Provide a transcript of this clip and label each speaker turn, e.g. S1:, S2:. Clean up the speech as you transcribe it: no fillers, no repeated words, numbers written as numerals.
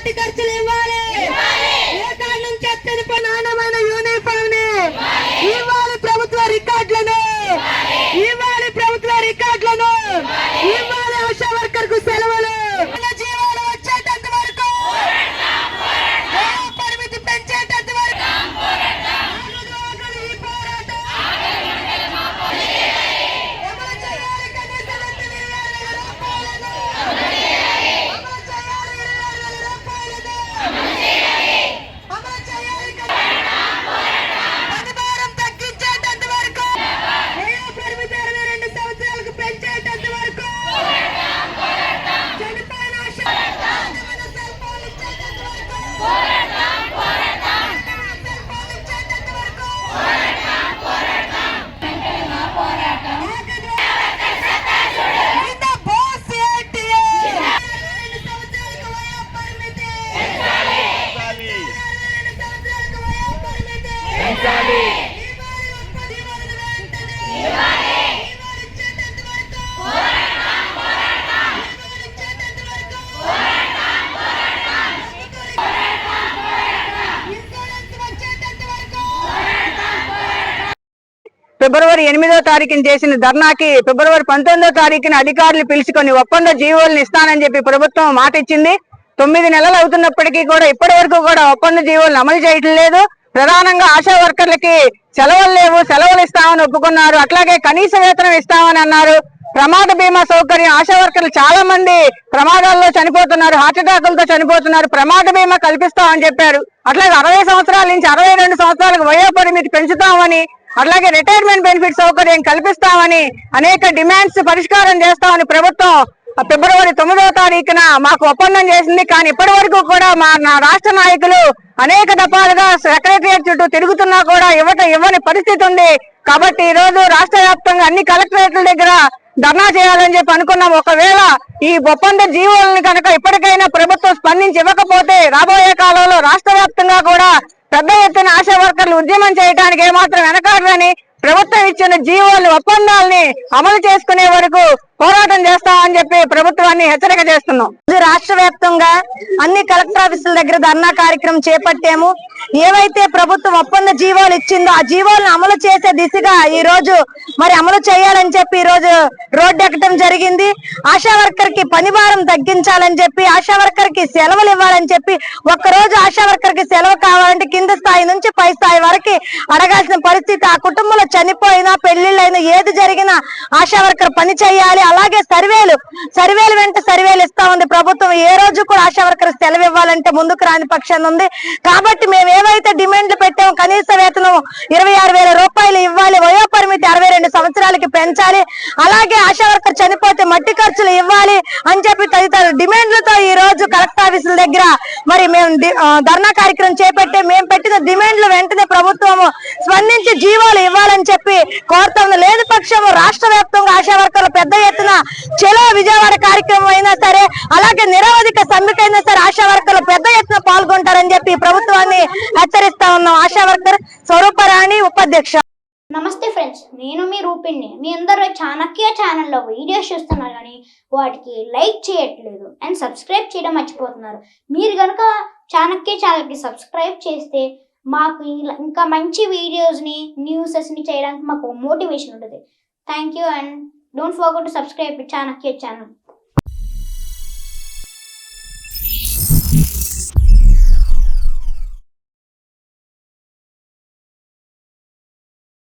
S1: మట్టి ఖర్చులు ఇవ్వాలి. ఏ కారణం చేస్తే నాణ్యమైన యూనిఫామ్ ని ఇవ్వాలి. ప్రభుత్వ రికార్డులను ఇవ్వాలి. ప్రభుత్వ రికార్డులను ఇవ్వాలి. ఆశా వర్కర్ కు సెలవులు జీవాలు వచ్చేటంత వరకు పరిమితి పెంచేటంత వరకు ఈ పోరాటం అమలు చేయాలి. కనీస వేతనం 20,000 రూపాయలను అమలు చేయాలి. 20,000 రూపాయలను అమలు చేయాలి. పని భారం తగ్గించేటంత వరకు పరిమితి 22 సంవత్సరాలకు పెంచేటంత వరకు చనిపోయిన ఆశా సెల్ఫోన్లు ఇచ్చేటంత వరకు
S2: ఫిబ్రవరి 8వ తారీఖున చేసిన ధర్నాకి ఫిబ్రవరి 19వ తారీఖున అధికారులు పిలుచుకొని ఒప్పంద జీవోలను ఇస్తానని చెప్పి ప్రభుత్వం మాట ఇచ్చింది. 9 నెలలు అవుతున్నప్పటికీ కూడా ఇప్పటి వరకు కూడా ఒప్పంద జీవోలను అమలు చేయటం లేదు. ప్రధానంగా ఆశా వర్కర్లకి సెలవులు లేవు, సెలవులు ఇస్తామని ఒప్పుకున్నారు. అట్లాగే కనీస వేతనం ఇస్తామని అన్నారు. ప్రమాద బీమా సౌకర్యం ఆశా వర్కర్లు చాలా మంది ప్రమాదాల్లో చనిపోతున్నారు, హార్ట్ అటాకులతో చనిపోతున్నారు. ప్రమాద బీమా కల్పిస్తామని చెప్పారు. అట్లాగే 60 సంవత్సరాల నుంచి 62 సంవత్సరాలకు వయో పరిమితి పెంచుతామని, అట్లాగే రిటైర్మెంట్ బెనిఫిట్ సౌకర్యం కల్పిస్తామని అనేక డిమాండ్స్ పరిష్కారం చేస్తామని ప్రభుత్వం ఫిబ్రవరి 9వ తారీఖున మాకు ఒప్పందం చేసింది. కానీ ఇప్పటి వరకు కూడా మా రాష్ట్ర నాయకులు అనేక దఫాలుగా సెక్రటరియట్ చుట్టూ తిరుగుతున్నా కూడా ఇవ్వని పరిస్థితి ఉంది. కాబట్టి ఈ రోజు రాష్ట్ర వ్యాప్తంగా అన్ని కలెక్టరేట్ల దగ్గర ధర్నా చేయాలని చెప్పి అనుకున్నాం. ఒకవేళ ఈ ఒప్పంద జీవోలను కనుక ఇప్పటికైనా ప్రభుత్వం స్పందించి ఇవ్వకపోతే రాబోయే కాలంలో రాష్ట్ర వ్యాప్తంగా కూడా పెద్ద ఎత్తున ఆశా వర్కర్లు ఉద్యమం చేయడానికి ఏమాత్రం వెనకాడదని, ప్రభుత్వం ఇచ్చిన జీవోలు ఒప్పందాలని అమలు చేసుకునే వరకు పోరాటం చేస్తామని చెప్పి ప్రభుత్వాన్ని హెచ్చరిక చేస్తున్నాం.
S1: రాష్ట్ర వ్యాప్తంగా అన్ని కలెక్టర్ ఆఫీసుల దగ్గర ధర్నా కార్యక్రమం చేపట్టాము. ఏవైతే ప్రభుత్వం ఒప్పంద జీవోలు ఇచ్చిందో ఆ జీవోలను అమలు చేసే దిశగా ఈ రోజు మరి అమలు చేయాలని చెప్పి ఈ రోజు రోడ్డు ఎక్కడం జరిగింది. ఆశా వర్కర్ కి పని భారం తగ్గించాలని చెప్పి, ఆశా వర్కర్ కి సెలవులు ఇవ్వాలని చెప్పి, ఒక్కరోజు ఆశా వర్కర్ కి సెలవు కావాలంటే కింద స్థాయి నుంచి పై స్థాయి వరకు అడగాల్సిన పరిస్థితి. ఆ కుటుంబంలో చనిపోయినా పెళ్లిళ్ళైనా ఏది జరిగినా ఆశా వర్కర్ పని చేయాలి. అలాగే సర్వేలు వెంట సర్వేలు ఇస్తా ఉంది ప్రభుత్వం. ఏ రోజు కూడా ఆశా వర్కర్ సెలవు ఇవ్వాలంటే ముందుకు రాని పక్షాన్ని ఉంది. కాబట్టి మేము ఏవైతే డిమాండ్లు పెట్టామో కనీస వేతనం 26,000 రూపాయలు ఇవ్వాలి, వయో పరిమితి 62 సంవత్సరాలకి పెంచాలి, అలాగే ఆశా వర్కర్ చనిపోతే మట్టి ఖర్చులు ఇవ్వాలి అని చెప్పి తదితర డిమాండ్లతో ఈ రోజు కలెక్టర్ ఆఫీసుల దగ్గర మరి మేము ధర్నా కార్యక్రమం చేపట్టి మేము పెట్టిన డిమాండ్లు వెంటనే ప్రభుత్వం స్పందించి జీవోలు ఇవ్వాలని చెప్పి కోరుతుంది. లేదు పక్షం రాష్ట్ర వ్యాప్తంగా ఆశా వర్కర్లు పెద్ద ఎత్తున చెలో విజయవాడ కార్యక్రమం అయినా సరే, అలాగే నిరవధిక సమ్మెకు అయినా సరే ఆశా వర్కర్లు పెద్ద ఎత్తున పాల్గొంటారని చెప్పి ప్రభుత్వాన్ని హెచ్చరిస్తా ఉన్నాం. ఆశా వర్కర్ స్వరూపరాణి, ఉపాధ్యక్ష.
S3: నమస్తే ఫ్రెండ్స్, నేను మీ రూపిణి. మీ అందరూ చాణక్య ఛానల్లో వీడియోస్ చూస్తున్నారు కానీ వాటికి లైక్ చేయట్లేదు అండ్ సబ్స్క్రైబ్ చేయడం మర్చిపోతున్నారు. మీరు కనుక చాణక్య ఛానల్కి సబ్స్క్రైబ్ చేస్తే మాకు ఇంకా మంచి వీడియోస్ని, న్యూసెస్ని చేయడానికి మాకు మోటివేషన్ ఉంటుంది. Thank you and don't forget to subscribe Chanakya channel.